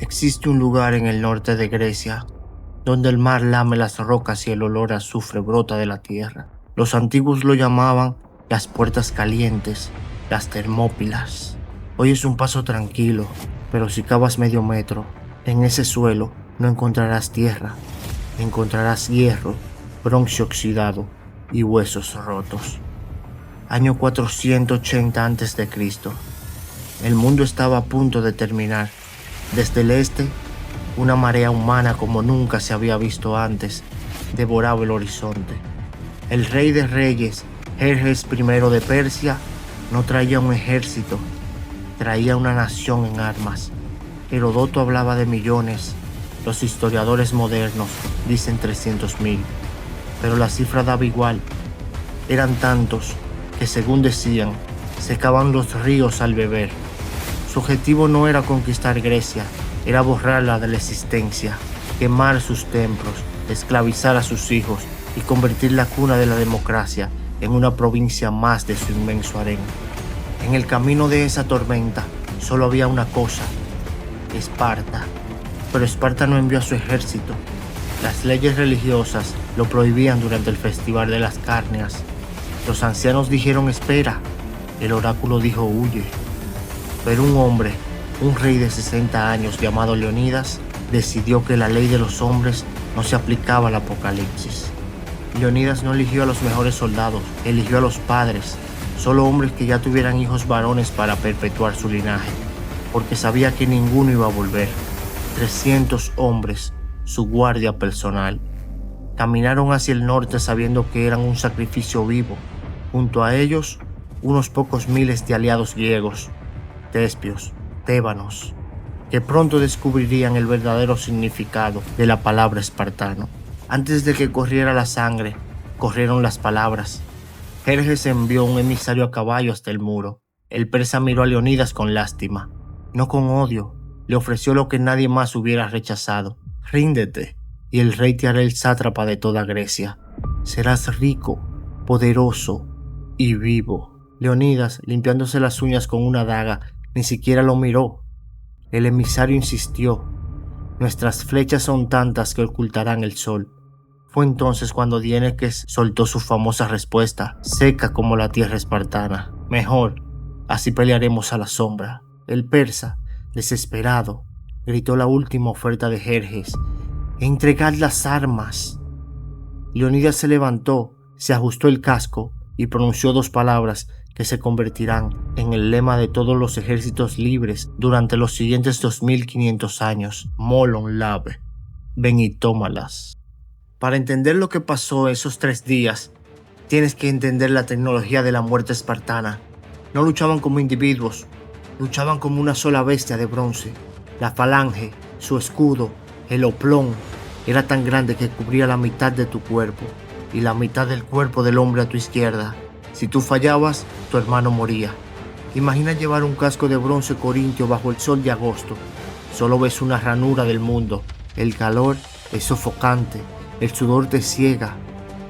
Existe un lugar en el norte de Grecia donde el mar lame las rocas y el olor a azufre brota de la tierra. Los antiguos lo llamaban las puertas calientes, las Termópilas. Hoy es un paso tranquilo, pero si cavas medio metro, en ese suelo no encontrarás tierra, encontrarás hierro, bronce oxidado y huesos rotos. Año 480 a.C. El mundo estaba a punto de terminar. Desde el este, una marea humana como nunca se había visto antes devoraba el horizonte. El rey de reyes, Jerjes I de Persia, no traía un ejército, traía una nación en armas. Heródoto hablaba de millones, los historiadores modernos dicen 300.000, pero la cifra daba igual. Eran tantos que, según decían, secaban los ríos al beber. Su objetivo no era conquistar Grecia, era borrarla de la existencia, quemar sus templos, esclavizar a sus hijos y convertir la cuna de la democracia en una provincia más de su inmenso harén. En el camino de esa tormenta solo había una cosa: Esparta. Pero Esparta no envió a su ejército. Las leyes religiosas lo prohibían durante el festival de las Cárneas. Los ancianos dijeron espera, el oráculo dijo huye. Pero un hombre, un rey de 60 años llamado Leonidas, decidió que la ley de los hombres no se aplicaba al apocalipsis. Leonidas no eligió a los mejores soldados, eligió a los padres, solo hombres que ya tuvieran hijos varones para perpetuar su linaje, porque sabía que ninguno iba a volver. 300 hombres, su guardia personal. Caminaron hacia el norte sabiendo que eran un sacrificio vivo. Junto a ellos, unos pocos miles de aliados griegos, tespios, tébanos, que pronto descubrirían el verdadero significado de la palabra espartano. Antes de que corriera la sangre, corrieron las palabras. Jerjes envió un emisario a caballo hasta el muro. El persa miró a Leonidas con lástima, no con odio. Le ofreció lo que nadie más hubiera rechazado: ríndete, y el rey te hará el sátrapa de toda Grecia. Serás rico, poderoso y vivo. Leonidas, limpiándose las uñas con una daga, ni siquiera lo miró. El emisario insistió: nuestras flechas son tantas que ocultarán el sol. Fue entonces cuando Diéneques soltó su famosa respuesta, seca como la tierra espartana: mejor, así pelearemos a la sombra. El persa, desesperado, gritó la última oferta de Jerjes: entregad las armas. Leonidas se levantó, se ajustó el casco y pronunció dos palabras que se convertirán en el lema de todos los ejércitos libres durante los siguientes 2500 años: Molon Labe, ven y tómalas. Para entender lo que pasó esos 3 días, tienes que entender la tecnología de la muerte espartana. No luchaban como individuos, luchaban como una sola bestia de bronce. La falange, su escudo, el oplón, era tan grande que cubría la mitad de tu cuerpo y la mitad del cuerpo del hombre a tu izquierda. Si tú fallabas, tu hermano moría. Imagina llevar un casco de bronce corintio bajo el sol de agosto. Solo ves una ranura del mundo. El calor es sofocante, el sudor te ciega.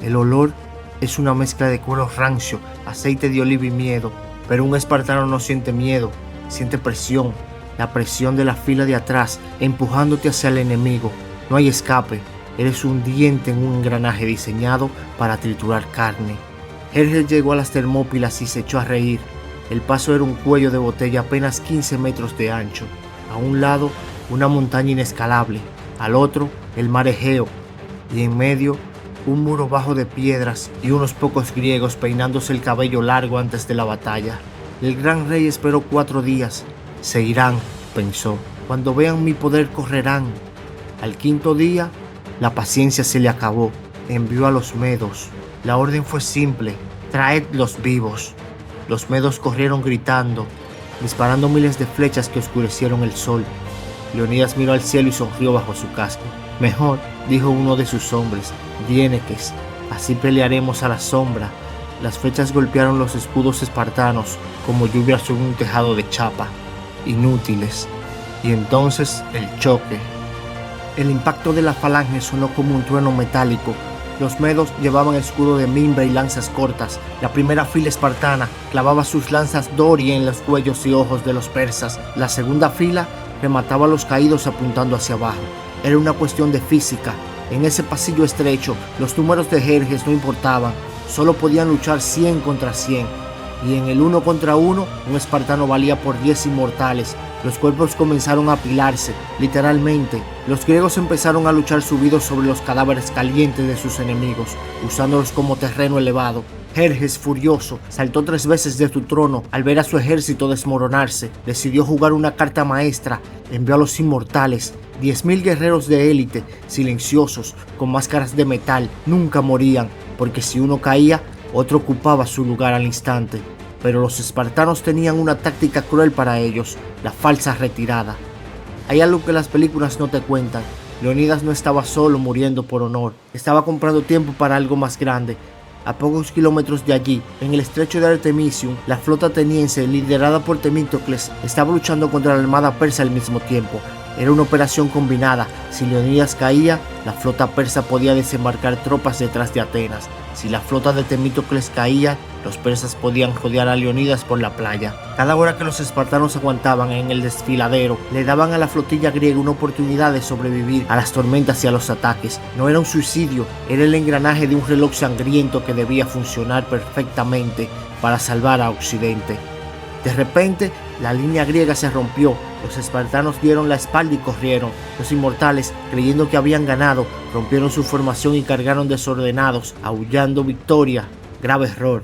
El olor es una mezcla de cuero rancio, aceite de oliva y miedo. Pero un espartano no siente miedo, siente presión. La presión de la fila de atrás, empujándote hacia el enemigo. No hay escape, eres un diente en un engranaje diseñado para triturar carne. Jerjes llegó a las Termópilas y se echó a reír. El paso era un cuello de botella apenas 15 metros de ancho. A un lado, una montaña inescalable. Al otro, el mar Egeo. Y en medio, un muro bajo de piedras y unos pocos griegos peinándose el cabello largo antes de la batalla. El gran rey esperó 4 días. Se irán, pensó. Cuando vean mi poder correrán. Al 5.º día, la paciencia se le acabó. Envió a los medos. La orden fue simple: traedlos vivos. Los medos corrieron gritando, disparando miles de flechas que oscurecieron el sol. Leonidas miró al cielo y sonrió bajo su casco. Mejor, dijo uno de sus hombres, Diéneques, así pelearemos a la sombra. Las flechas golpearon los escudos espartanos como lluvia sobre un tejado de chapa, inútiles. Y entonces el choque. El impacto de la falange sonó como un trueno metálico. Los medos llevaban escudo de mimbre y lanzas cortas. La primera fila espartana clavaba sus lanzas dorie en los cuellos y ojos de los persas. La segunda fila remataba a los caídos apuntando hacia abajo. Era una cuestión de física. En ese pasillo estrecho, los números de Jerjes no importaban, solo podían luchar 100 contra 100. Y en el 1 contra 1, un espartano valía por 10 inmortales. Los cuerpos comenzaron a apilarse, literalmente. Los griegos empezaron a luchar subidos sobre los cadáveres calientes de sus enemigos, usándolos como terreno elevado. Jerjes, furioso, saltó 3 veces de su trono al ver a su ejército desmoronarse. Decidió jugar una carta maestra. Envió a los inmortales, 10.000 guerreros de élite, silenciosos, con máscaras de metal. Nunca morían, porque si uno caía, otro ocupaba su lugar al instante. Pero los espartanos tenían una táctica cruel para ellos, la falsa retirada. Hay algo que las películas no te cuentan. Leonidas no estaba solo muriendo por honor, estaba comprando tiempo para algo más grande. A pocos kilómetros de allí, en el estrecho de Artemisium, la flota ateniense, liderada por Temístocles, estaba luchando contra la armada persa al mismo tiempo. Era una operación combinada. Si Leonidas caía, la flota persa podía desembarcar tropas detrás de Atenas. Si la flota de Temístocles caía, los persas podían rodear a Leonidas por la playa. Cada hora que los espartanos aguantaban en el desfiladero, le daban a la flotilla griega una oportunidad de sobrevivir a las tormentas y a los ataques. No era un suicidio, era el engranaje de un reloj sangriento que debía funcionar perfectamente para salvar a Occidente. De repente, la línea griega se rompió. Los espartanos dieron la espalda y corrieron. Los inmortales, creyendo que habían ganado, rompieron su formación y cargaron desordenados, aullando victoria. Grave error.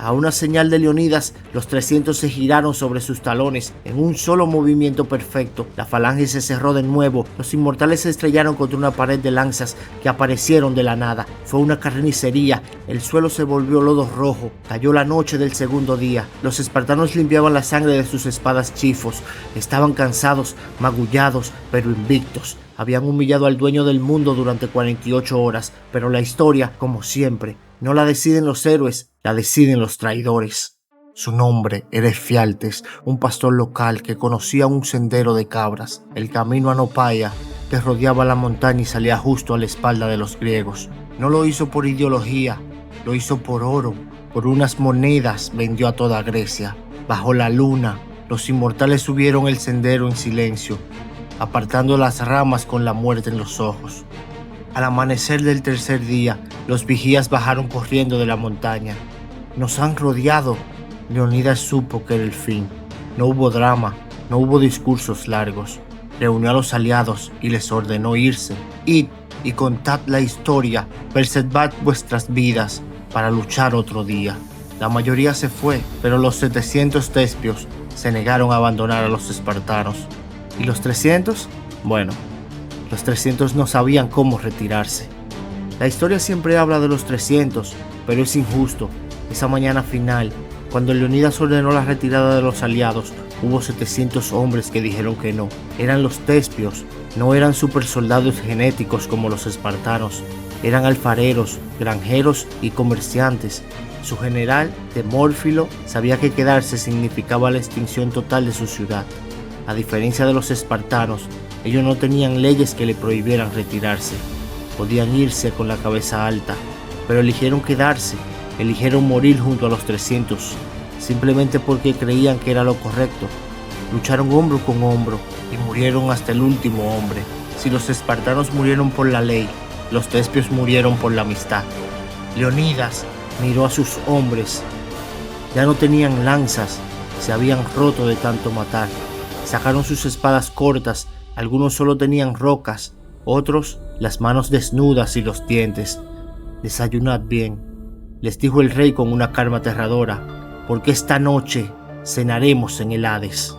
A una señal de Leonidas, los 300 se giraron sobre sus talones en un solo movimiento perfecto. La falange se cerró de nuevo. Los inmortales se estrellaron contra una pared de lanzas que aparecieron de la nada. Fue una carnicería. El suelo se volvió lodo rojo. Cayó la noche del segundo día. Los espartanos limpiaban la sangre de sus espadas chifos. Estaban cansados, magullados, pero invictos. Habían humillado al dueño del mundo durante 48 horas, pero la historia, como siempre, no la deciden los héroes, la deciden los traidores. Su nombre era Efialtes, un pastor local que conocía un sendero de cabras, el camino a Nopaia, que rodeaba la montaña y salía justo a la espalda de los griegos. No lo hizo por ideología, lo hizo por oro. Por unas monedas vendió a toda Grecia. Bajo la luna, los inmortales subieron el sendero en silencio, apartando las ramas con la muerte en los ojos. Al amanecer del tercer día, los vigías bajaron corriendo de la montaña. Nos han rodeado. Leonidas supo que era el fin. No hubo drama, no hubo discursos largos. Reunió a los aliados y les ordenó irse. Id y contad la historia, preservad vuestras vidas para luchar otro día. La mayoría se fue, pero los 700 tespios se negaron a abandonar a los espartanos. ¿Y los 300? Bueno, los 300 no sabían cómo retirarse. La historia siempre habla de los 300, pero es injusto. Esa mañana final, cuando Leonidas ordenó la retirada de los aliados, hubo 700 hombres que dijeron que no. Eran los tespios, no eran supersoldados genéticos como los espartanos. Eran alfareros, granjeros y comerciantes. Su general, Demórfilo, sabía que quedarse significaba la extinción total de su ciudad. A diferencia de los espartanos, ellos no tenían leyes que le prohibieran retirarse. Podían irse con la cabeza alta, pero eligieron quedarse, eligieron morir junto a los 300, simplemente porque creían que era lo correcto. Lucharon hombro con hombro y murieron hasta el último hombre. Si los espartanos murieron por la ley, los tespios murieron por la amistad. Leonidas miró a sus hombres. Ya no tenían lanzas, se habían roto de tanto matar. Sacaron sus espadas cortas, algunos solo tenían rocas, otros las manos desnudas y los dientes. Desayunad bien, les dijo el rey con una calma aterradora, porque esta noche cenaremos en el Hades.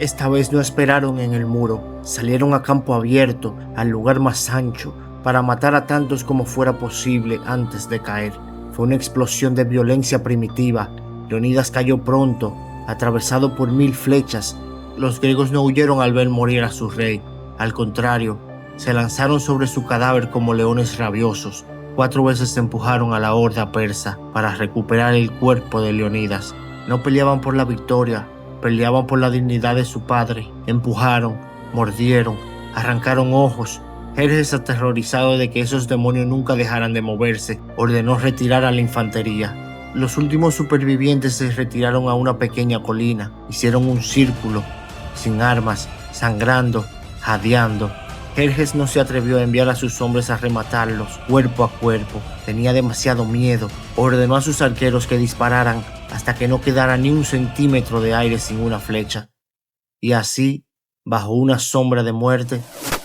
Esta vez no esperaron en el muro, salieron a campo abierto, al lugar más ancho, para matar a tantos como fuera posible antes de caer. Fue una explosión de violencia primitiva. Leonidas cayó pronto, atravesado por 1000 flechas. Los griegos no huyeron al ver morir a su rey. Al contrario, se lanzaron sobre su cadáver como leones rabiosos. 4 veces empujaron a la horda persa para recuperar el cuerpo de Leonidas. No peleaban por la victoria, peleaban por la dignidad de su padre. Empujaron, mordieron, arrancaron ojos. Jerjes, aterrorizado de que esos demonios nunca dejaran de moverse, ordenó retirar a la infantería. Los últimos supervivientes se retiraron a una pequeña colina, hicieron un círculo sin armas, sangrando, jadeando. Jerjes no se atrevió a enviar a sus hombres a rematarlos cuerpo a cuerpo. Tenía demasiado miedo. Ordenó a sus arqueros que dispararan hasta que no quedara ni un centímetro de aire sin una flecha. Y así, bajo una sombra de muerte,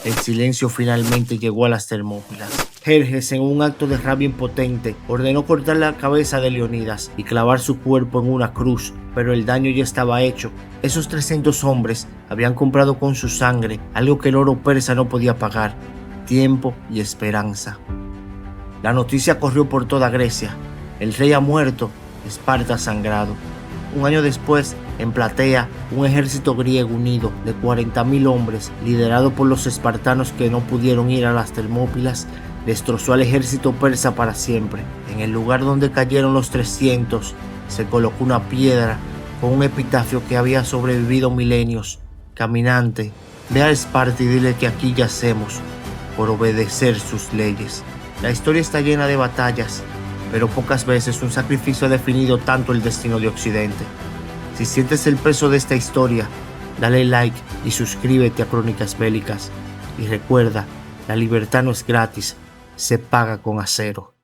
el silencio finalmente llegó a las Termópilas. Jerjes, en un acto de rabia impotente, ordenó cortar la cabeza de Leonidas y clavar su cuerpo en una cruz, pero el daño ya estaba hecho. Esos 300 hombres habían comprado con su sangre algo que el oro persa no podía pagar: tiempo y esperanza. La noticia corrió por toda Grecia. El rey ha muerto, Esparta ha sangrado. Un año después, en Platea, un ejército griego unido de 40.000 hombres, liderado por los espartanos que no pudieron ir a las Termópilas, destrozó al ejército persa para siempre. En el lugar donde cayeron los 300, se colocó una piedra con un epitafio que había sobrevivido milenios. Caminante, ve a Esparta y dile que aquí yacemos por obedecer sus leyes. La historia está llena de batallas, pero pocas veces un sacrificio ha definido tanto el destino de Occidente. Si sientes el peso de esta historia, dale like y suscríbete a Crónicas Bélicas. Y recuerda, la libertad no es gratis, se paga con acero.